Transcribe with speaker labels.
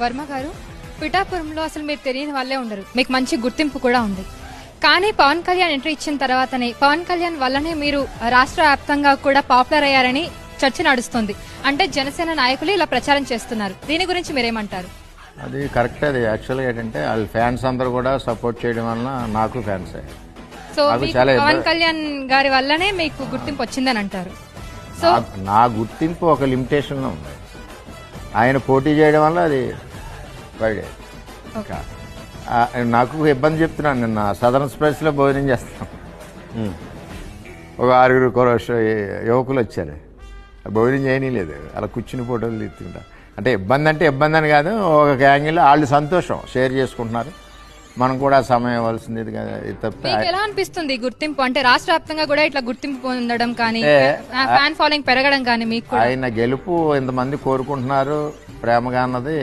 Speaker 1: వర్మ గారు, పిఠాపురంలో అసలు మీరు తెలియని వాళ్ళే ఉండరు, మీకు మంచి గుర్తింపు కూడా ఉంది. కానీ పవన్ కళ్యాణ్ ఎంట్రీ ఇచ్చిన తర్వాతనే, పవన్ కళ్యాణ్ వల్లనే మీరు రాష్ట్ర వ్యాప్తంగా కూడా పాపులర్ అయ్యారని చర్చ నడుస్తుంది. అంటే జనసేన నాయకులు ఇలా ప్రచారం చేస్తున్నారు. దీని గురించి మీరేమంటారు?
Speaker 2: అది కరెక్ట్. అది యాక్చువల్గా ఏంటంటే వాళ్ళ ఫ్యాన్స్ అందరూ కూడా సపోర్ట్ చేయడం వలన నాకు ఫ్యాన్స్ అయ్యారు.
Speaker 1: సో పవన్ కళ్యాణ్ గారి వల్లనే మీకు గుర్తింపు వచ్చిందని అంటారు. సో
Speaker 2: నా గుర్తింపు ఒక లిమిటేషన్లో ఉంది. ఆయన పోటీ చేయడం వల్ల అది బయట. నాకు ఇబ్బంది చెప్తున్నాను. నిన్న సదరన్ ఎక్స్ప్రెస్లో భోజనం చేస్తాను. ఒక 6 యువకులు వచ్చారు. భోజనం చేయనీలేదు, అలా కూర్చుని ఫోటోలు తీస్తుంటా. అంటే ఇబ్బంది అని కాదు, ఒక యాంగిల్లో వాళ్ళు సంతోషం షేర్ చేసుకుంటున్నారు. మనం కూడా సమయం ఇవ్వాల్సింది కదా. తప్ప
Speaker 1: ఎలా అనిపిస్తుంది గుర్తింపు? అంటే రాష్ట్ర వ్యాప్తంగా కూడా ఇట్లా గుర్తింపు పొందడం కానీ, ఫ్యాన్ ఫాలోయింగ్ పెరగడం కానీ, మీకు
Speaker 2: ఆయన గెలుపు ఇంతమంది కోరుకుంటున్నారు ప్రేమగా అన్నది